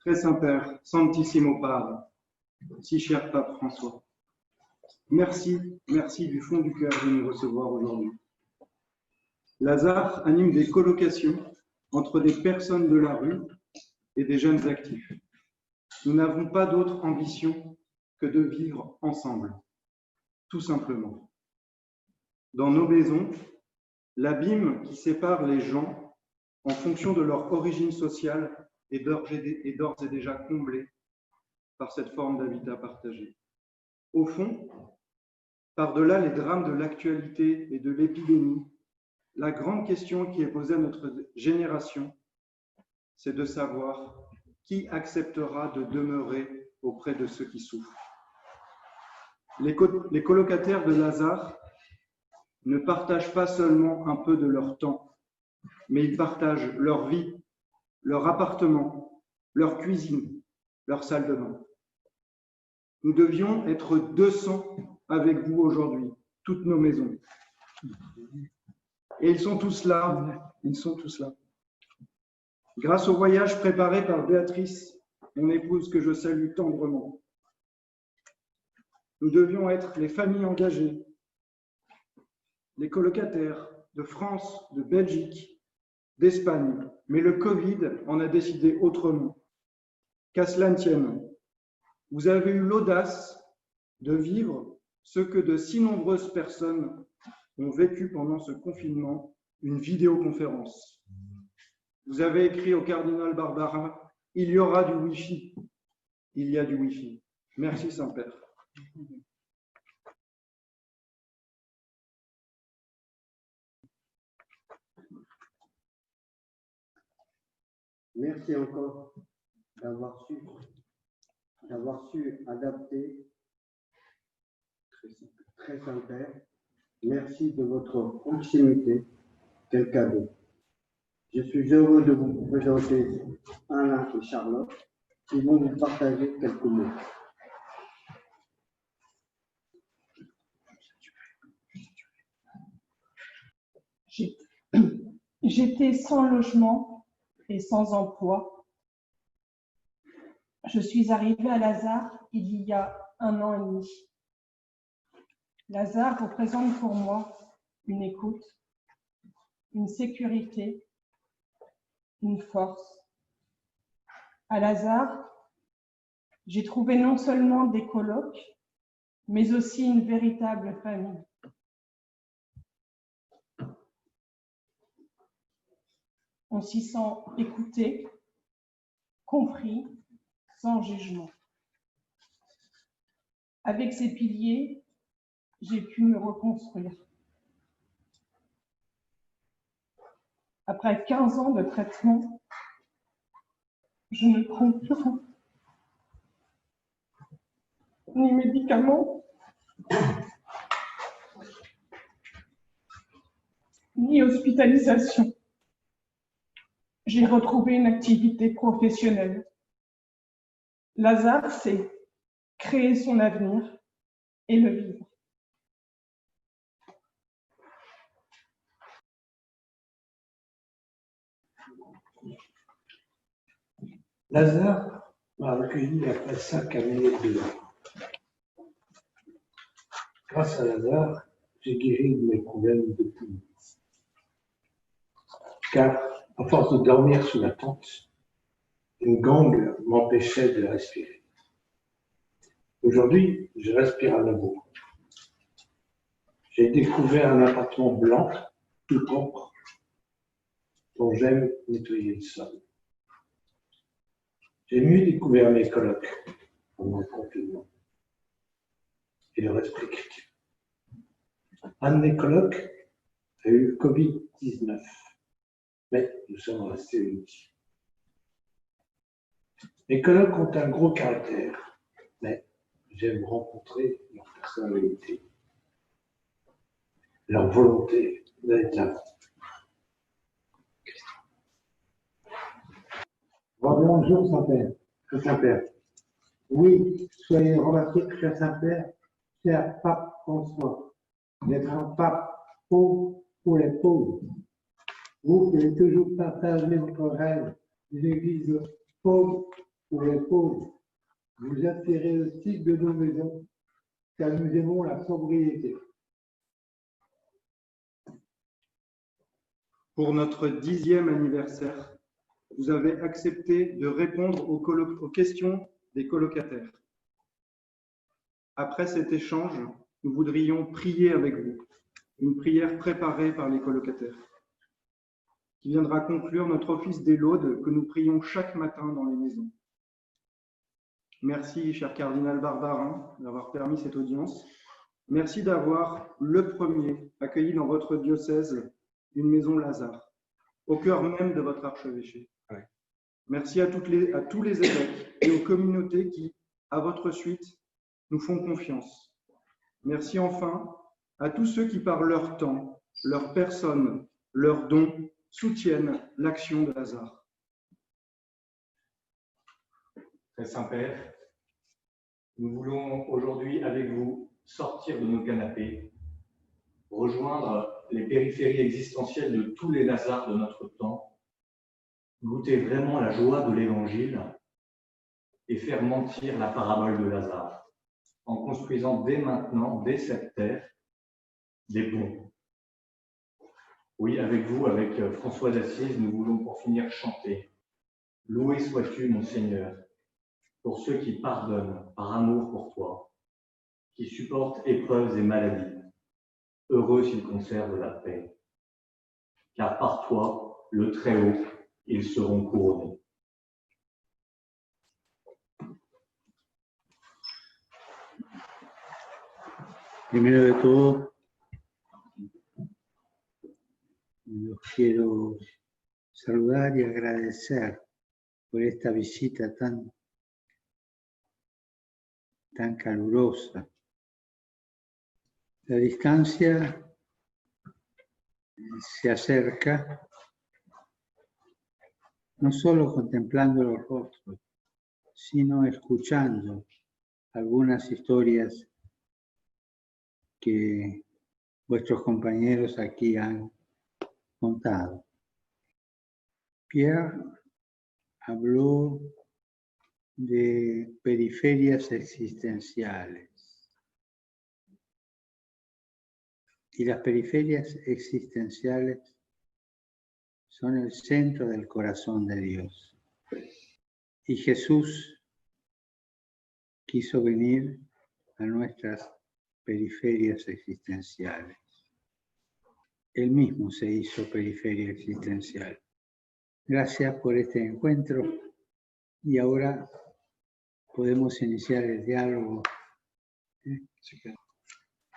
Très Saint-Père, Sanctissimo Padre, si cher Pape François, merci du fond du cœur de nous recevoir aujourd'hui. Lazare anime des colocations entre des personnes de la rue et des jeunes actifs. Nous n'avons pas d'autre ambition que de vivre ensemble, tout simplement. Dans nos maisons, l'abîme qui sépare les gens en fonction de leur origine sociale est d'ores et déjà comblé par cette forme d'habitat partagé. Au fond, par-delà les drames de l'actualité et de l'épidémie, la grande question qui est posée à notre génération, c'est de savoir qui acceptera de demeurer auprès de ceux qui souffrent. Les colocataires de Lazare ne partagent pas seulement un peu de leur temps, mais ils partagent leur vie, leur appartement, leur cuisine, leur salle de bain. Nous devions être 200 avec vous aujourd'hui, toutes nos maisons. Et ils sont tous là, Grâce au voyage préparé par Béatrice, mon épouse que je salue tendrement. Nous devions être les familles engagées, les colocataires de France, de Belgique, d'Espagne. Mais le Covid en a décidé autrement. Qu'à cela ne tienne, vous avez eu l'audace de vivre ce que de si nombreuses personnes ont vécu pendant ce confinement, une vidéoconférence. Vous avez écrit au cardinal Barbara, il y aura du Wi-Fi. Il y a du Wi-Fi. Merci Saint-Père. Merci encore d'avoir su adapter très Saint-Père. Merci de votre proximité. Quel cadeau. Je suis heureux de vous présenter Alain et Charlotte qui vont vous partager quelques mots. J'étais sans logement et sans emploi. Je suis arrivée à Lazare il y a 1 an et demi. Lazare représente pour moi une écoute, une sécurité, une force. À Lazare, j'ai trouvé non seulement des colocs, mais aussi une véritable famille. On s'y sent écouté, compris, sans jugement. Avec ces piliers, j'ai pu me reconstruire. Après 15 ans de traitement, je ne prends plus rien. Ni médicaments, ni hospitalisation. J'ai retrouvé une activité professionnelle. Lazare, c'est créer son avenir et le vivre. Lazare m'a accueilli après 5 années de mort. Grâce à Lazare, j'ai guéri de mes problèmes de poumons. Car, à force de dormir sous la tente, une gangle m'empêchait de respirer. Aujourd'hui, je respire à nouveau. J'ai découvert un appartement blanc, tout propre, dont j'aime nettoyer le sol. J'ai mieux découvert mes colocs pendant le confinement et leur esprit critique. Un de mes colocs a eu le Covid-19, mais nous sommes restés unis. Mes colocs ont un gros caractère, mais j'aime rencontrer leur personnalité, leur volonté d'être là. Bonjour Saint-Père, Très Saint-Père. Oui, soyez remerciés, Très Saint-Père, cher Pape François, d'être un pape pauvre pour les pauvres. Vous qui avez toujours partagé votre rêve d'une église pauvre pour les pauvres. Vous attirez le type de nos maisons, car nous aimons la sobriété. Pour notre 10e anniversaire, vous avez accepté de répondre aux questions des colocataires. Après cet échange, nous voudrions prier avec vous, une prière préparée par les colocataires, qui viendra conclure notre office des laudes que nous prions chaque matin dans les maisons. Merci, cher cardinal Barbarin, d'avoir permis cette audience. Merci d'avoir, le premier, accueilli dans votre diocèse une maison Lazare, au cœur même de votre archevêché. Ouais. Merci à tous les évêques et aux communautés qui, à votre suite, nous font confiance. Merci enfin à tous ceux qui, par leur temps, leur personne, leurs dons, soutiennent l'action de Lazare. Très Saint-Père, nous voulons aujourd'hui avec vous sortir de nos canapés, rejoindre les périphéries existentielles de tous les Lazars de notre temps, goûter vraiment la joie de l'Évangile et faire mentir la parabole de Lazare, en construisant dès maintenant, dès cette terre, des ponts. Oui, avec vous, avec François d'Assise, nous voulons pour finir chanter « Loué sois-tu, mon Seigneur », pour ceux qui pardonnent par amour pour toi, qui supportent épreuves et maladies, heureux s'ils conservent la paix. Car par toi, le Très-Haut, ils seront couronnés. Primero de todo, los quiero saludar y agradecer por esta visita tan calurosa. La distancia se acerca no solo contemplando los rostros, sino escuchando algunas historias que vuestros compañeros aquí han contado. Pierre habló de periferias existenciales. Y las periferias existenciales son el centro del corazón de Dios. Y Jesús quiso venir a nuestras periferias existenciales. Él mismo se hizo periferia existencial. Gracias por este encuentro y ahora podemos iniciar el diálogo.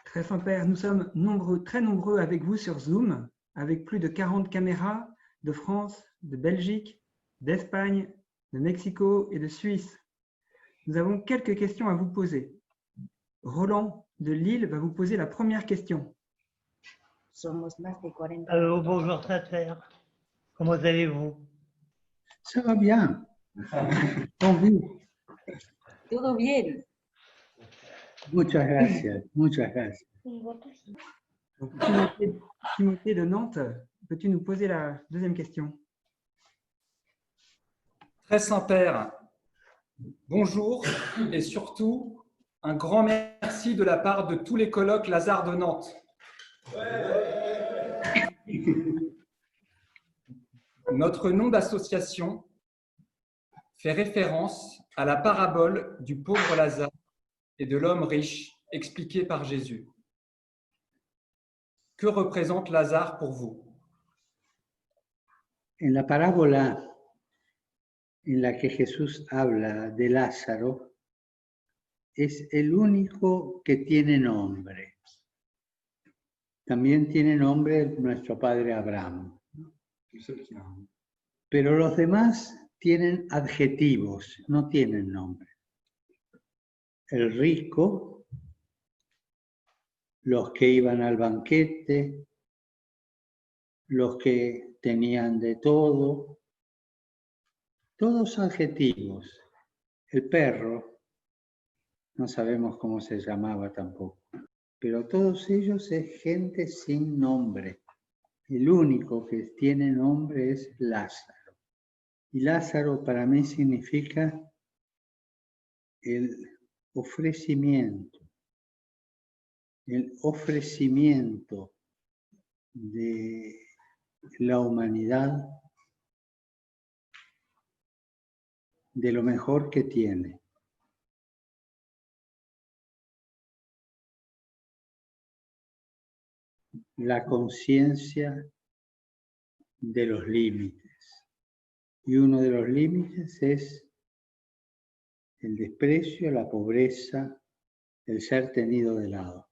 Très Saint-Père, nous sommes très nombreux avec vous sur Zoom, avec plus de 40 caméras de France, de Belgique, d'Espagne, de Mexico et de Suisse. Nous avons quelques questions à vous poser. Roland de Lille va vous poser la première question. Allô, bonjour Saint-Père. Comment allez-vous? Ça va bien. Todo bien. Muchas gracias, muchas gracias. Donc, Timothée de Nantes, peux-tu nous poser la deuxième question? Très Saint-Père, bonjour et surtout un grand merci de la part de tous les colloques Lazare de Nantes. Notre nom d'association fait référence à la parabole du pauvre Lazare et de l'homme riche expliquée par Jésus. Que représente Lazare pour vous? En la parábola en la que Jesús habla de Lázaro, es el único que tiene nombre. También tiene nombre nuestro padre Abraham. Pero los demás tienen adjetivos, no tienen nombre. El rico, los que iban al banquete, los que tenían de todo, todos adjetivos. El perro, no sabemos cómo se llamaba tampoco, pero todos ellos es gente sin nombre. El único que tiene nombre es Lázaro. Y Lázaro para mí significa el ofrecimiento de la humanidad de lo mejor que tiene. La conciencia de los límites. Y uno de los límites es el desprecio, la pobreza, el ser tenido de lado.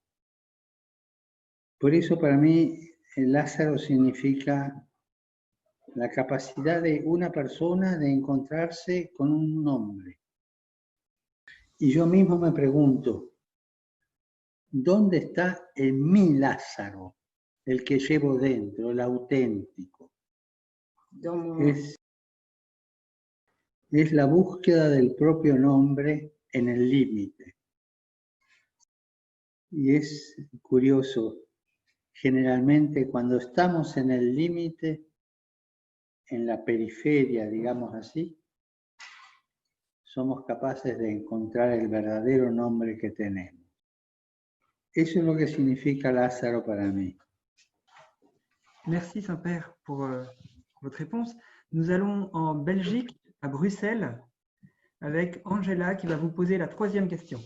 Por eso para mí el Lázaro significa la capacidad de una persona de encontrarse con un nombre. Y yo mismo me pregunto, ¿dónde está en mí Lázaro, el que llevo dentro, el auténtico? Es la búsqueda del propio nombre en el límite. Y es curioso, generalmente cuando estamos en el límite, en la periferia, digamos así, somos capaces de encontrar el verdadero nombre que tenemos. Eso es lo que significa Lázaro para mí. Merci Saint-Père pour votre réponse. Nous allons en Belgique, à Bruxelles, avec Angela qui va vous poser la 3e question.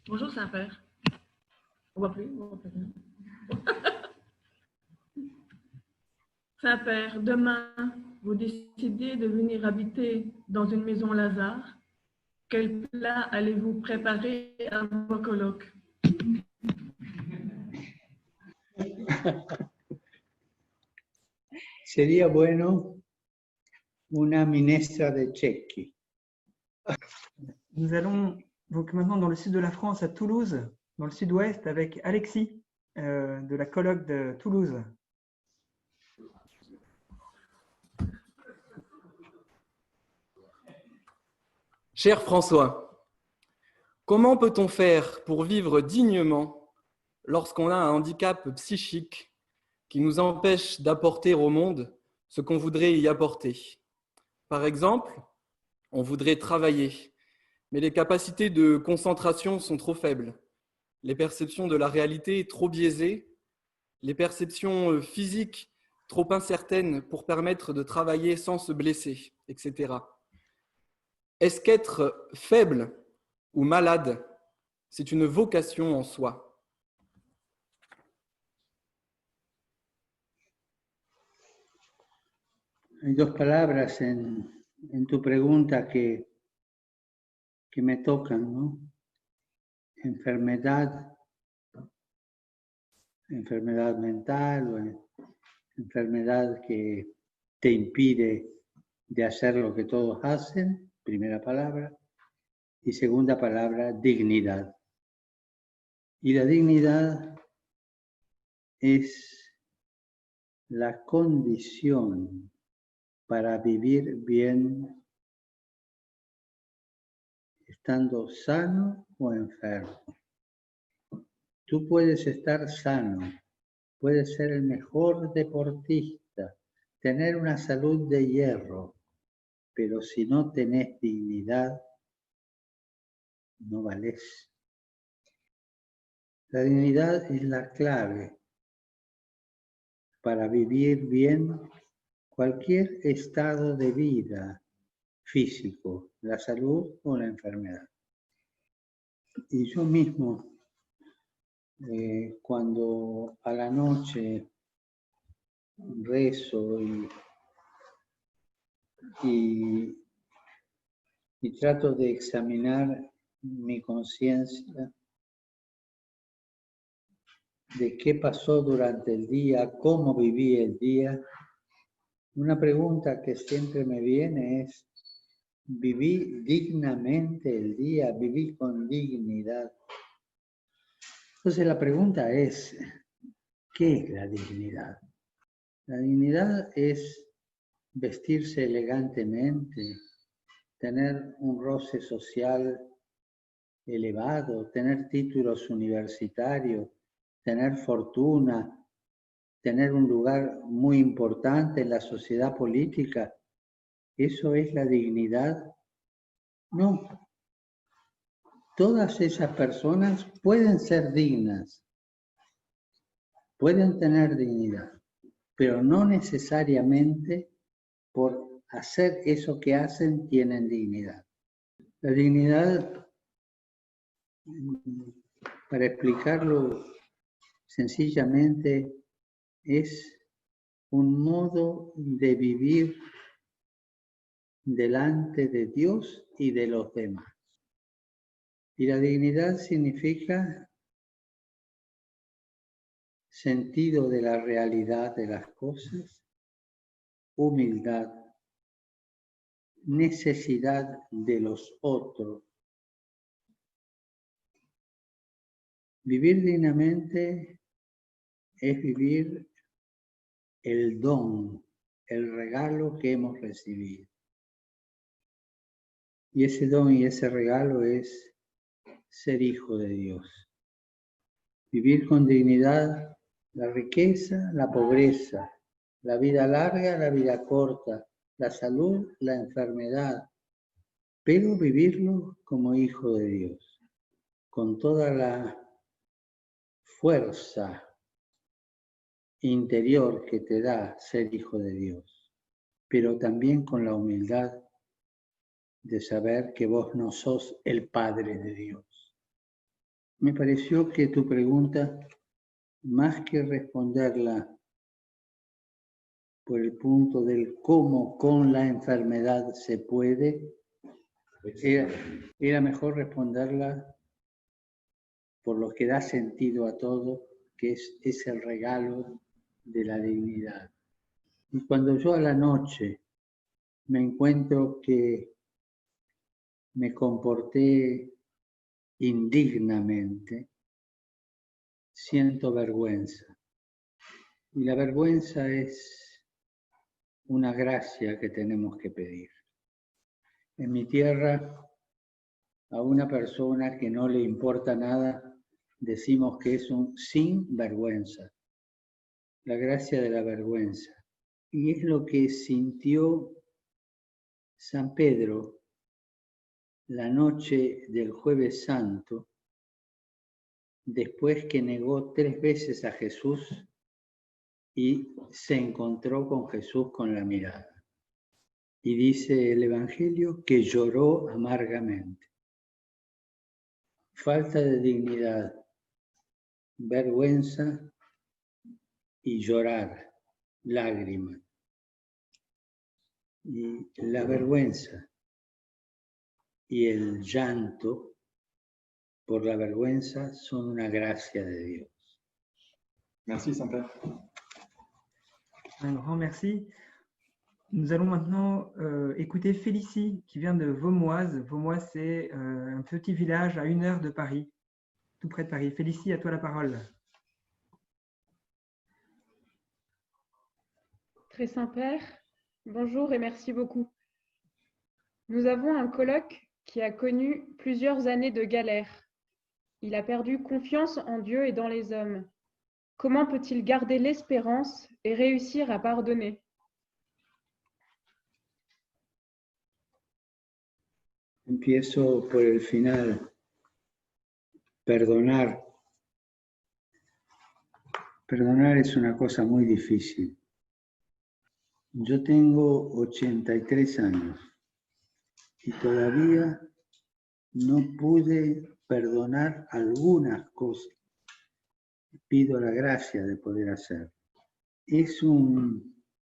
Bonjour Saint-Père. On voit plus. Saint-Père, demain, vous décidez de venir habiter dans une maison Lazare. Quel plat allez-vous préparer à vos colocs? Sería bueno una minestra de cecchi. Nous allons donc maintenant dans le sud de la France, à Toulouse, dans le sud-ouest, avec Alexis de la colloque de Toulouse. Cher François, comment peut-on faire pour vivre dignement lorsqu'on a un handicap psychique qui nous empêche d'apporter au monde ce qu'on voudrait y apporter? Par exemple, on voudrait travailler, mais les capacités de concentration sont trop faibles, les perceptions de la réalité trop biaisées, les perceptions physiques trop incertaines pour permettre de travailler sans se blesser, etc. Est-ce qu'être faible ou malade, c'est une vocation en soi? Hay dos palabras en tu pregunta que me tocan, ¿no? Enfermedad mental o enfermedad que te impide de hacer lo que todos hacen, primera palabra, y segunda palabra, dignidad. Y la dignidad es la condición para vivir bien estando sano o enfermo. Tú puedes estar sano, puedes ser el mejor deportista, tener una salud de hierro, pero si no tenés dignidad, no valés. La dignidad es la clave para vivir bien cualquier estado de vida físico, la salud o la enfermedad. Y yo mismo, cuando a la noche rezo y trato de examinar mi conciencia de qué pasó durante el día, cómo viví el día, una pregunta que siempre me viene es, ¿viví dignamente el día? ¿Viví con dignidad? Entonces la pregunta es, ¿qué es la dignidad? La dignidad es vestirse elegantemente, tener un roce social elevado, tener títulos universitarios, tener fortuna, tener un lugar muy importante en la sociedad política. ¿Eso es la dignidad? No. Todas esas personas pueden ser dignas, pueden tener dignidad, pero no necesariamente por hacer eso que hacen tienen dignidad. La dignidad, para explicarlo sencillamente, es un modo de vivir delante de Dios y de los demás. Y la dignidad significa sentido de la realidad de las cosas, humildad, necesidad de los otros. Vivir dignamente es vivir el don, el regalo que hemos recibido. Y ese don y ese regalo es ser hijo de Dios. Vivir con dignidad la riqueza, la pobreza, la vida larga, la vida corta, la salud, la enfermedad, pero vivirlo como hijo de Dios, con toda la fuerza interior que te da ser hijo de Dios, pero también con la humildad de saber que vos no sos el Padre de Dios. Me pareció que tu pregunta, más que responderla por el punto del cómo con la enfermedad se puede, era mejor responderla por lo que da sentido a todo, que es el regalo de la dignidad. Y cuando yo a la noche me encuentro que me comporté indignamente, siento vergüenza. Y la vergüenza es una gracia que tenemos que pedir. En mi tierra, a una persona que no le importa nada, decimos que es un sinvergüenza. La gracia de la vergüenza. Y es lo que sintió San Pedro la noche del Jueves Santo, después que negó 3 veces a Jesús y se encontró con Jesús con la mirada. Y dice el Evangelio que lloró amargamente. Falta de dignidad, vergüenza y llorar, lágrimas. Y la vergüenza y el llanto por la vergüenza son una gracia de Dios. Merci Saint-Père. Un grand merci. Nous allons maintenant écouter Félicie qui vient de Vaumoise. Vaumoise, c'est un petit village à 1 heure de Paris, tout près de Paris. Félicie, à toi la parole. Très Saint-Père, bonjour et merci beaucoup. Nous avons un colloque qui a connu plusieurs années de galère. Il a perdu confiance en Dieu et dans les hommes. Comment peut-il garder l'espérance et réussir à pardonner? Empiezo por el final. Perdonar. Perdonar es una cosa muy difícil. Yo tengo 83 años y todavía no pude perdonar algunas cosas. Pido la gracia de poder hacer. Es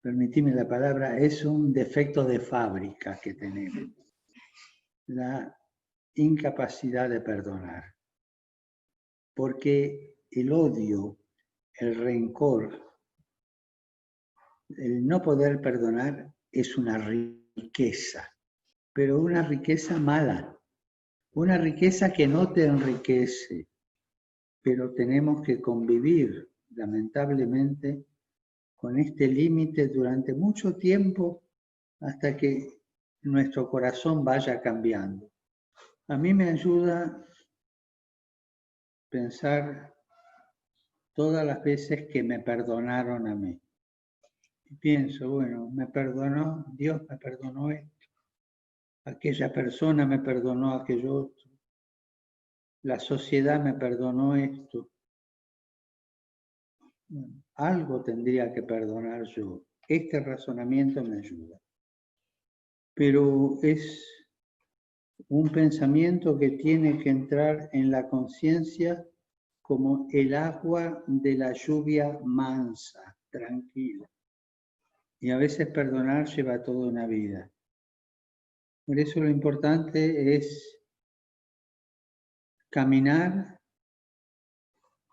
permitime la palabra, es un defecto de fábrica que tenemos. La incapacidad de perdonar. Porque el odio, el rencor, el no poder perdonar es una riqueza, pero una riqueza mala, una riqueza que no te enriquece, pero tenemos que convivir, lamentablemente, con este límite durante mucho tiempo hasta que nuestro corazón vaya cambiando. A mí me ayuda pensar todas las veces que me perdonaron a mí. Y pienso, bueno, me perdonó, Dios me perdonó esto, aquella persona me perdonó aquello otro, la sociedad me perdonó esto. Bueno, algo tendría que perdonar yo. Este razonamiento me ayuda. Pero es un pensamiento que tiene que entrar en la conciencia como el agua de la lluvia mansa, tranquila. Y a veces perdonar lleva toda una vida. Por eso lo importante es caminar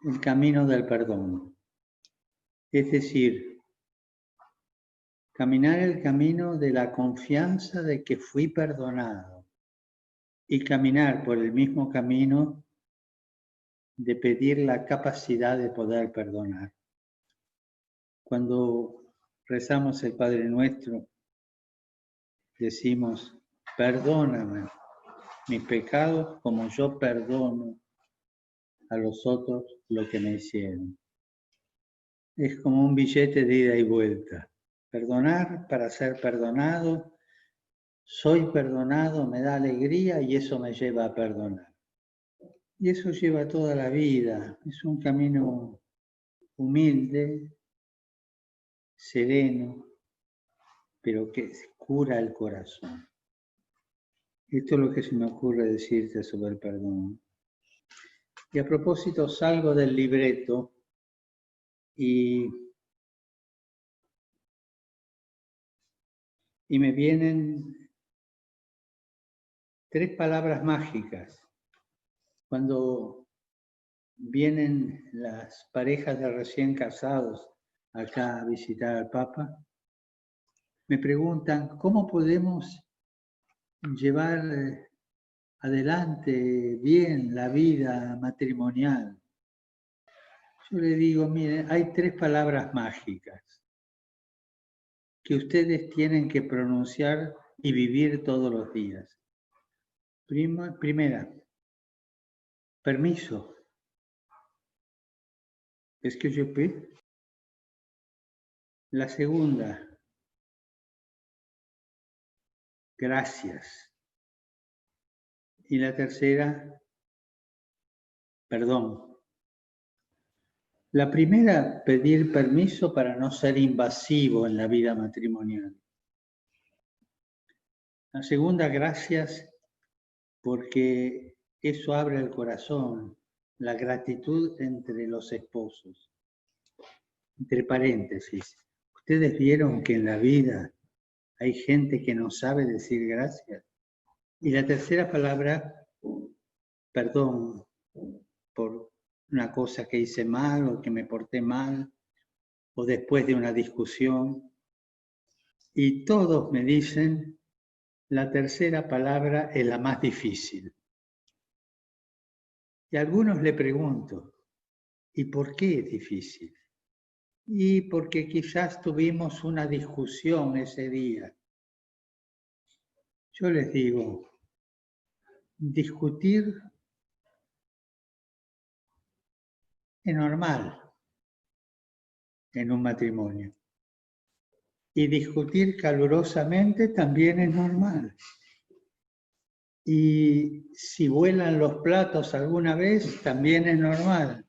el camino del perdón. Es decir, caminar el camino de la confianza de que fui perdonado y caminar por el mismo camino de pedir la capacidad de poder perdonar. Cuando rezamos el Padre Nuestro, decimos, perdóname mis pecados como yo perdono a los otros lo que me hicieron. Es como un billete de ida y vuelta. Perdonar para ser perdonado, soy perdonado, me da alegría y eso me lleva a perdonar. Y eso lleva toda la vida, es un camino humilde, sereno, pero que cura el corazón. Esto es lo que se me ocurre decirte sobre el perdón. Y a propósito, salgo del libreto y me vienen 3 palabras mágicas. Cuando vienen las parejas de recién casados acá a visitar al Papa, me preguntan, ¿cómo podemos llevar adelante bien la vida matrimonial? Yo le digo, miren, hay 3 palabras mágicas que ustedes tienen que pronunciar y vivir todos los días. Primera, permiso. ¿Es que je peux? La segunda, gracias. Y la tercera, perdón. La primera, pedir permiso para no ser invasivo en la vida matrimonial. La segunda, gracias, porque eso abre el corazón, la gratitud entre los esposos. Entre paréntesis, ¿ustedes vieron que en la vida hay gente que no sabe decir gracias? Y la tercera palabra, perdón por una cosa que hice mal o que me porté mal, o después de una discusión. Y todos me dicen, la tercera palabra es la más difícil. Y a algunos le pregunto, ¿y por qué es difícil? Y porque quizás tuvimos una discusión ese día. Yo les digo, discutir es normal en un matrimonio. Y discutir calurosamente también es normal. Y si vuelan los platos alguna vez, también es normal.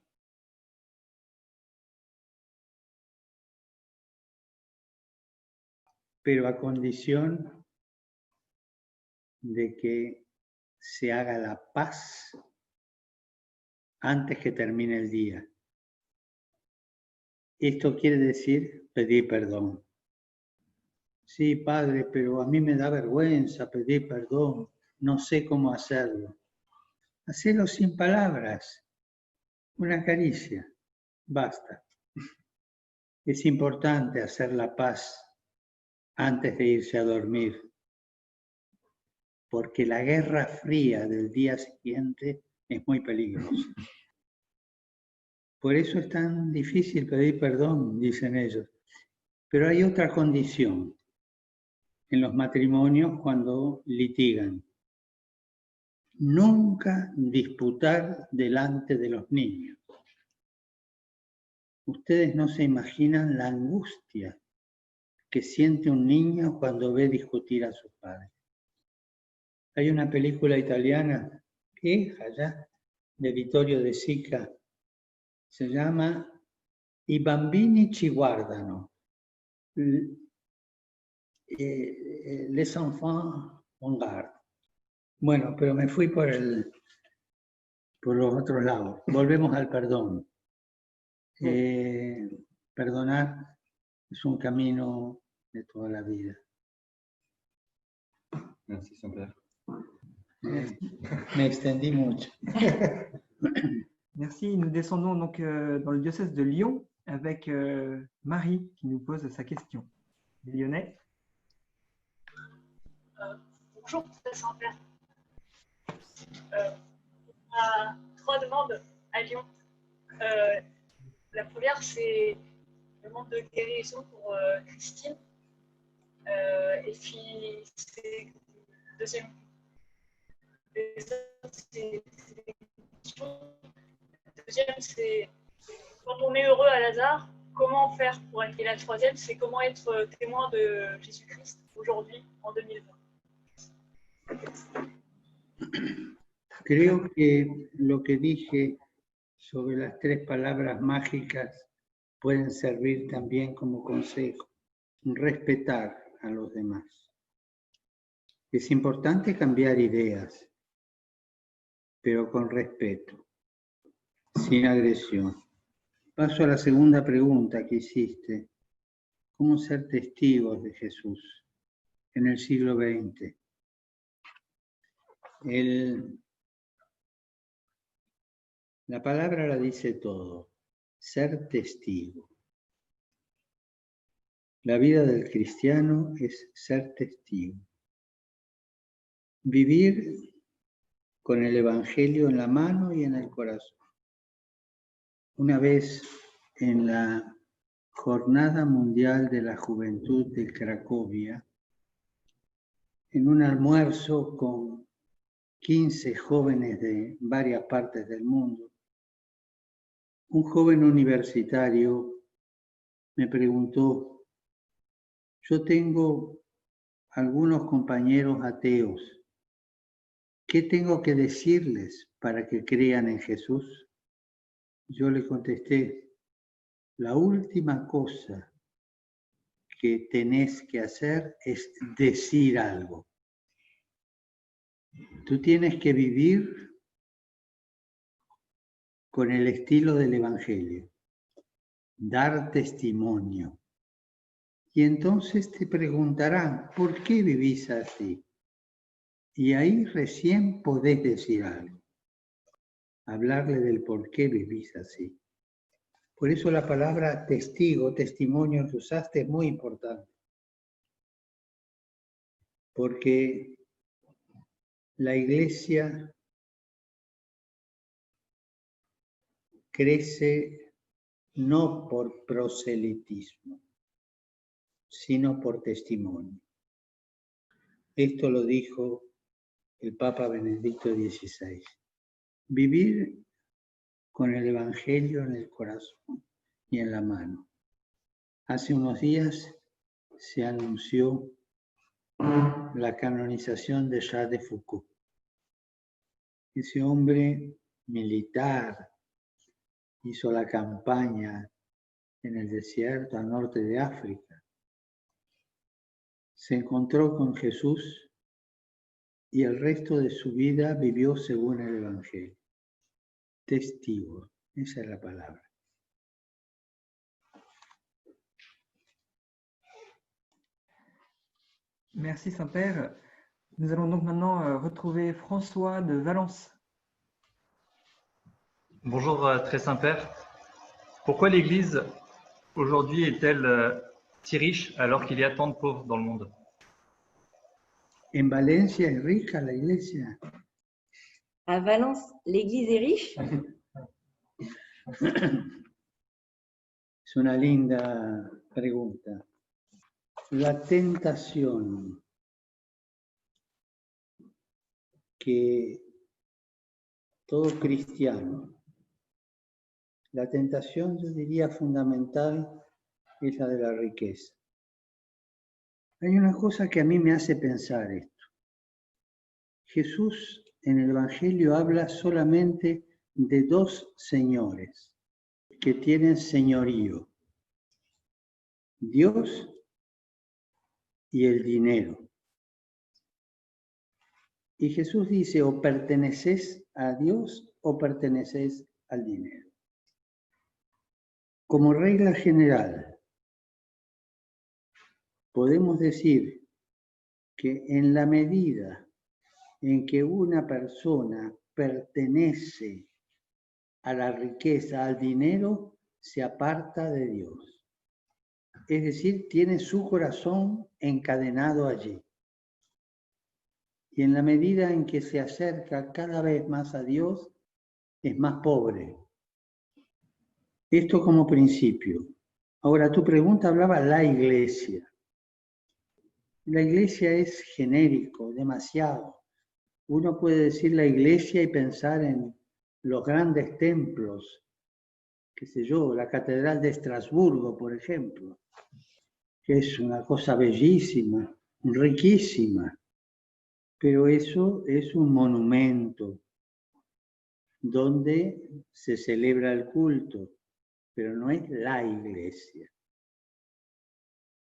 Pero a condición de que se haga la paz antes que termine el día. Esto quiere decir pedir perdón. Sí, padre, pero a mí me da vergüenza pedir perdón. No sé cómo hacerlo. Hacelo sin palabras. Una caricia. Basta. Es importante hacer la paz antes de irse a dormir. Porque la guerra fría del día siguiente es muy peligrosa. Por eso es tan difícil pedir perdón, dicen ellos. Pero hay otra condición en los matrimonios cuando litigan. Nunca disputar delante de los niños. Ustedes no se imaginan la angustia que siente un niño cuando ve discutir a sus padres. Hay una película italiana, vieja ya, de Vittorio De Sica, se llama I bambini ci guardano. Les enfants regardent. Bueno, pero me fui por los otros lados. Volvemos al perdón. Perdonar es un camino de toda la vida. Merci, Saint-Père. Me extendí mucho. Merci. Nous descendons donc dans le diocèse de Lyon avec Marie qui nous pose sa question. Les Lyonnais. Bonjour, Saint-Père. On a 3 demandes à Lyon. La première, c'est une demande de guérison pour Christine. Et puis, c'est la deuxième. C'est des questions. La deuxième, c'est quand on est heureux à Lazare, comment faire pour être. Et la troisième, c'est comment être témoin de Jésus-Christ aujourd'hui, en 2020. Creo que lo que dije sobre las 3 palabras mágicas pueden servir también como consejo. Respetar a los demás. Es importante cambiar ideas, pero con respeto, sin agresión. Paso a la segunda pregunta que hiciste. ¿Cómo ser testigos de Jesús en el siglo XX? La palabra la dice todo, ser testigo. La vida del cristiano es ser testigo. Vivir con el Evangelio en la mano y en el corazón. Una vez en la Jornada Mundial de la Juventud de Cracovia, en un almuerzo con 15 jóvenes de varias partes del mundo, un joven universitario me preguntó: yo tengo algunos compañeros ateos, ¿qué tengo que decirles para que crean en Jesús? Yo le contesté: la última cosa que tenés que hacer es decir algo. Tú tienes que vivir con el estilo del Evangelio, dar testimonio. Y entonces te preguntarán, ¿por qué vivís así? Y ahí recién podés decir algo, hablarle del por qué vivís así. Por eso la palabra testigo, testimonio que usaste es muy importante. Porque la iglesia crece no por proselitismo, sino por testimonio. Esto lo dijo el Papa Benedicto XVI. Vivir con el Evangelio en el corazón y en la mano. Hace unos días se anunció la canonización de Charles de Foucault. Ese hombre militar hizo la campaña en el desierto al norte de África. Se encontró con Jesús y el resto de su vida vivió según el Evangelio. Testigo, esa es la palabra. Merci Saint-Père. Nous allons donc maintenant retrouver François de Valence. Bonjour très Saint-Père. Pourquoi l'Église aujourd'hui est-elle si riche alors qu'il y a tant de pauvres dans le monde? En Valencia es rica la iglesia. À Valence, l'Église est riche? Es una linda pregunta. La tentación que todo cristiano, la tentación yo diría fundamental es la de la riqueza. Hay una cosa que a mí me hace pensar esto. Jesús en el Evangelio habla solamente de dos señores que tienen señorío: Dios y el dinero. Y Jesús dice, o perteneces a Dios o perteneces al dinero. Como regla general, podemos decir que en la medida en que una persona pertenece a la riqueza, al dinero, se aparta de Dios. Es decir, tiene su corazón encadenado allí. Y en la medida en que se acerca cada vez más a Dios, es más pobre. Esto como principio. Ahora, tu pregunta hablaba la iglesia. La iglesia es genérico, demasiado. Uno puede decir la iglesia y pensar en los grandes templos, qué sé yo, la Catedral de Estrasburgo, por ejemplo, que es una cosa bellísima, riquísima, pero eso es un monumento donde se celebra el culto, pero no es la iglesia.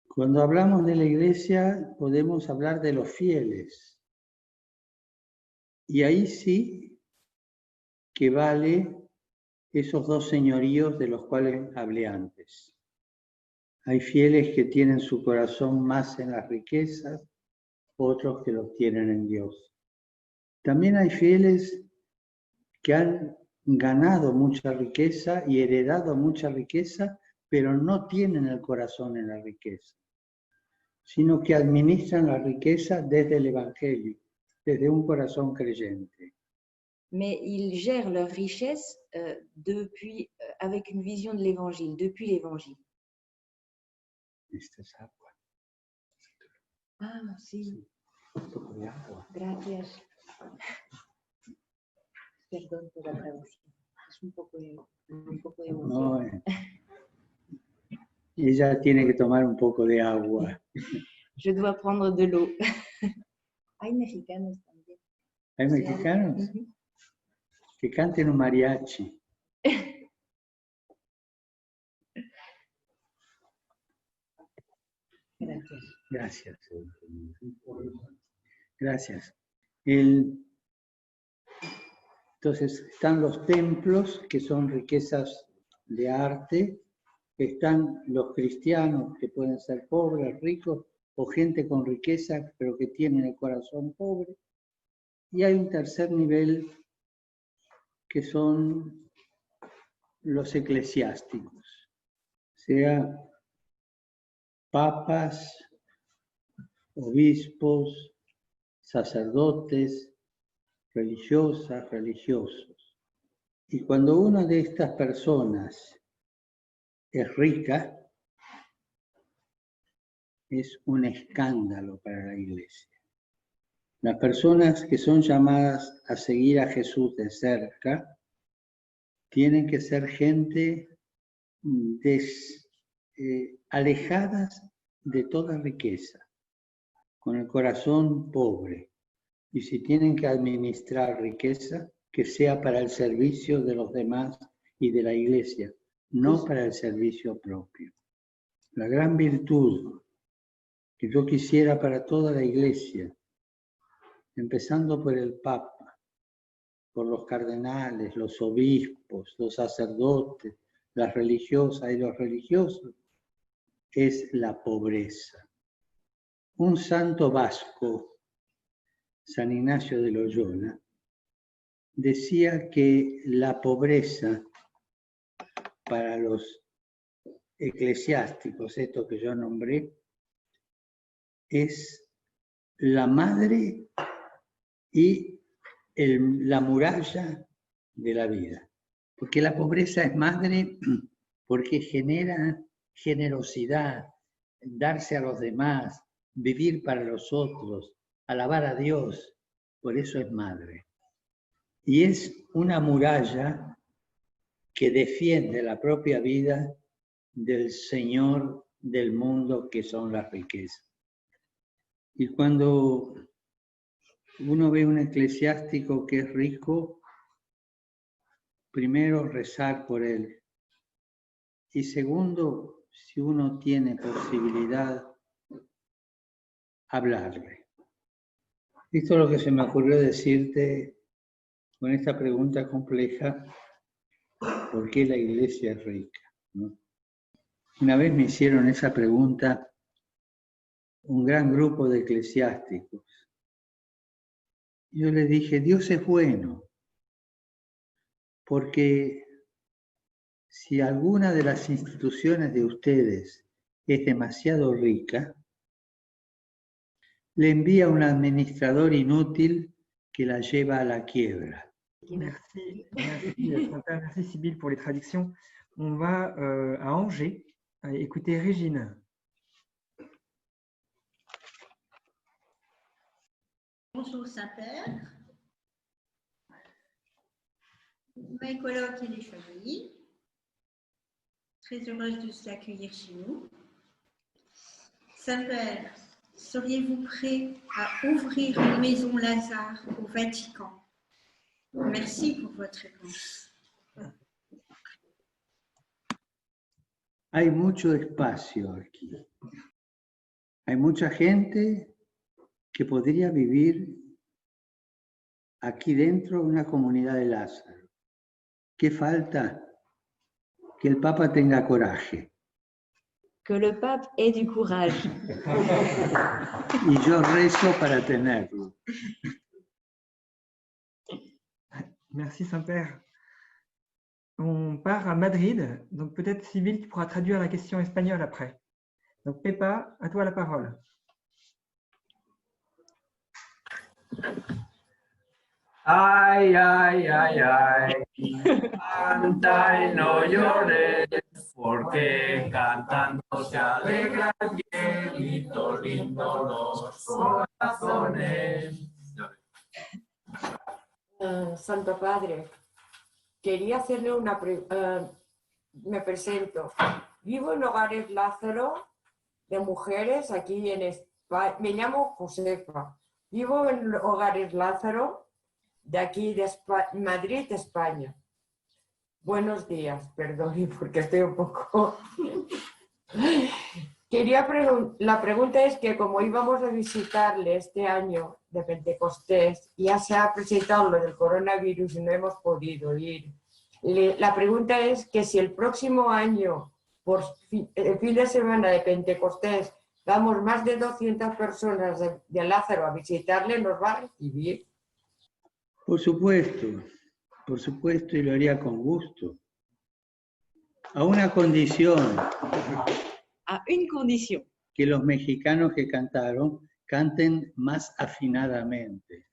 Cuando hablamos de la iglesia, podemos hablar de los fieles. Y ahí sí que vale esos dos señoríos de los cuales hablé antes. Hay fieles que tienen su corazón más en las riquezas, otros que los tienen en Dios. También hay fieles que han ganado mucha riqueza y heredado mucha riqueza, pero no tienen el corazón en la riqueza, sino que administran la riqueza desde el Evangelio, desde un corazón creyente. Mais ils gèrent leur richesse avec une vision de l'Évangile, depuis l'Évangile. Esta es agua. Ah, sí. Un poco de agua. Gracias. Perdón por la traducción. Es un poco de emoción. No, ella tiene que tomar un poco de agua. Je dois prendre de l'eau. Hay mexicanos también. ¿Hay mexicanos? Que canten un mariachi. Gracias. Gracias. Gracias. Entonces, están los templos, que son riquezas de arte. Están los cristianos, que pueden ser pobres, ricos, o gente con riqueza, pero que tienen el corazón pobre. Y hay un tercer nivel, que son los eclesiásticos, sea papas, obispos, sacerdotes, religiosas, religiosos. Y cuando una de estas personas es rica, es un escándalo para la iglesia. Las personas que son llamadas a seguir a Jesús de cerca tienen que ser gente alejadas de toda riqueza, con el corazón pobre. Y si tienen que administrar riqueza, que sea para el servicio de los demás y de la iglesia, no para el servicio propio. La gran virtud que yo quisiera para toda la iglesia, empezando por el Papa, por los cardenales, los obispos, los sacerdotes, las religiosas y los religiosos, es la pobreza. Un santo vasco, San Ignacio de Loyola, decía que la pobreza para los eclesiásticos, esto que yo nombré, es la madre y la muralla de la vida. Porque la pobreza es madre porque genera generosidad, darse a los demás, vivir para los otros, alabar a Dios. Por eso es madre. Y es una muralla que defiende la propia vida del Señor del mundo, que son las riquezas. Y cuando uno ve un eclesiástico que es rico, primero rezar por él. Y segundo, si uno tiene posibilidad, hablarle. Esto es lo que se me ocurrió decirte con esta pregunta compleja, ¿por qué la iglesia es rica? ¿No? Una vez me hicieron esa pregunta un gran grupo de eclesiásticos. Yo les dije, Dios es bueno, porque si alguna de las instituciones de ustedes es demasiado rica, le envía un administrador inútil que la lleva a la quiebra. Merci, merci Sybille pour les traductions. On va à Angers écouter Régine. Bonjour Saint-Père, mes colocs et les familles, très heureuse de vous accueillir chez nous. Saint-Père, seriez-vous prêt à ouvrir une maison Lazare au Vatican? Merci pour votre réponse. Hay mucho espacio aquí. Hay mucha gente que podría vivir aquí dentro de una comunidad de Lázaro. ¿Qué falta? Que el Papa tenga coraje. Que le pape ait du courage. Y yo rezo para tenerlo. Merci Saint-Père. On part à Madrid, donc peut-être Sybille, tu pourras traduire la question espagnole après. Donc Pepa, à toi la parole. Ay, ay, ay, ay, canta y no llores, porque cantando se alegra el cielito lindo los corazones. Santo Padre, quería hacerle una pregunta. Me presento. Vivo en Hogares Lázaro de mujeres aquí en España. Me llamo Josefa. Vivo en Hogares Lázaro de aquí de Madrid, España. Buenos días, perdón, porque estoy un poco... La pregunta es que como íbamos a visitarle este año de Pentecostés, ya se ha presentado lo del coronavirus y no hemos podido ir. La pregunta es que si el próximo año, por el fin de semana de Pentecostés, vamos más de 200 personas de Lázaro a visitarle, ¿nos va a recibir? Por supuesto, y lo haría con gusto. A una condición. A une condition. Que los mexicanos que cantaron canten más afinadamente.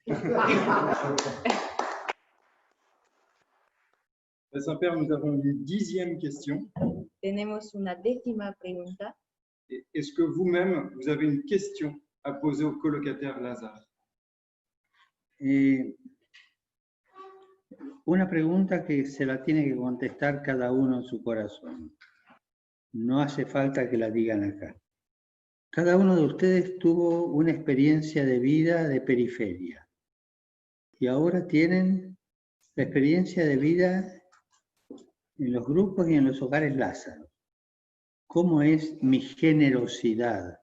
Saint-Père, nous avons une 10e question. Tenemos una 10ª pregunta. Est-ce que vous-même, vous avez une question à poser au colocataire Lazare? Una pregunta que se la tiene que contestar cada uno en su corazón. No hace falta que la digan acá. Cada uno de ustedes tuvo una experiencia de vida de periferia. Y ahora tienen la experiencia de vida en los grupos y en los hogares Lázaro. ¿Cómo es mi generosidad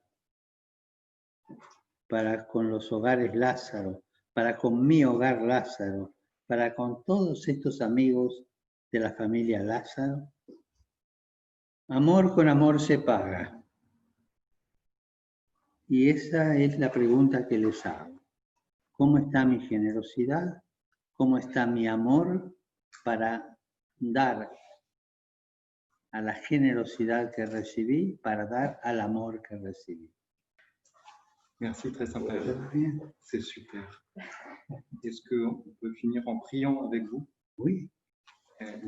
para con los hogares Lázaro, para con mi hogar Lázaro, para con todos estos amigos de la familia Lázaro? Amor con amor se paga. Y esa es la pregunta que les hago. ¿Cómo está mi generosidad? ¿Cómo está mi amor para dar a la generosidad que recibí, para dar al amor que recibí? Merci, très sympa. C'est super. Est-ce qu'on peut finir en priant avec vous? Oui.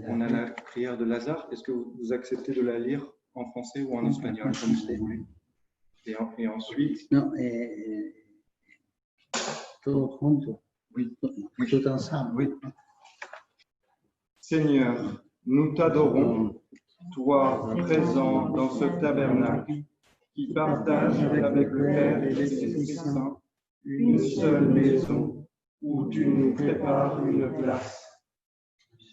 On a la prière de Lazare. Est-ce que vous acceptez de la lire en français ou en espagnol, comme vous voulez? Et ensuite... Non, todos juntos. Oui. Tout ensemble. Oui. Seigneur, nous t'adorons, toi présent dans ce tabernacle, qui partage avec le Père et l'Esprit Saint une seule maison où tu nous prépares une place.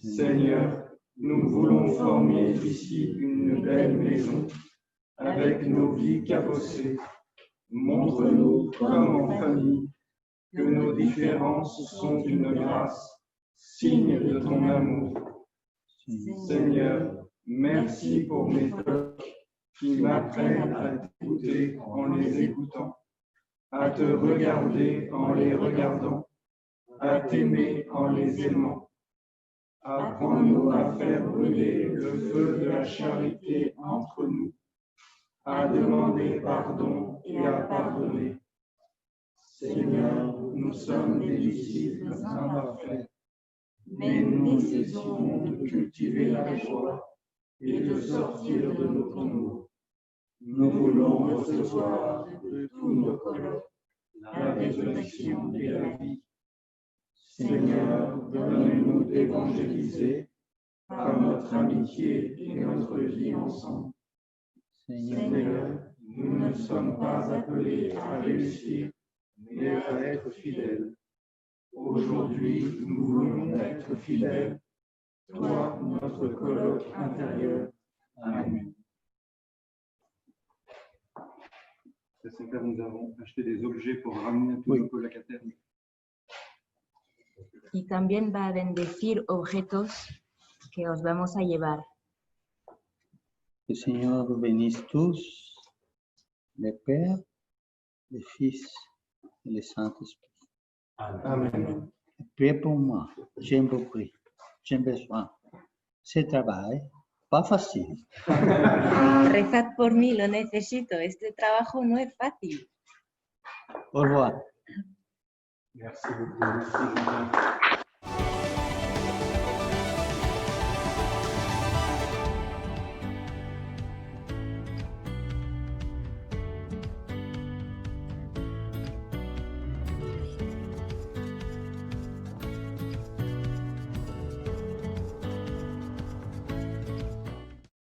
Seigneur, nous voulons former ici une belle maison avec nos vies cabossées. Montre-nous comme en famille que nos différences sont une grâce, signe de ton amour. Seigneur, merci pour mes colocs qui m'apprennent à t'écouter en les écoutant, à te regarder en les regardant, à t'aimer en les aimant. Apprends-nous à faire brûler le feu de la charité entre nous, à demander pardon et à pardonner. Seigneur, nous sommes des disciples imparfaits, mais nous essayons de cultiver la joie et de sortir de nos tombeaux. Nous voulons recevoir de tous nos colocs la résurrection et la vie. Seigneur, donne-nous d'évangéliser par notre amitié et notre vie ensemble. Seigneur, nous ne sommes pas appelés à réussir, mais à être fidèles. Aujourd'hui, nous voulons être fidèles, toi, notre colloque intérieur. Amen. Saint-Père, nous avons acheté des objets pour ramener tous nos colocataires. Y también va a bendecir objetos que os vamos a llevar. Le Seigneur bénisse tous, le Père, le Fils et le Saint-Esprit. Amen. Priez pour moi, j'ai beaucoup, j'ai besoin. Ce travail, pas facile. Rezad por mí, lo necesito. Este trabajo no es fácil. Au revoir. Merci beaucoup. Merci, Jean-Pierre.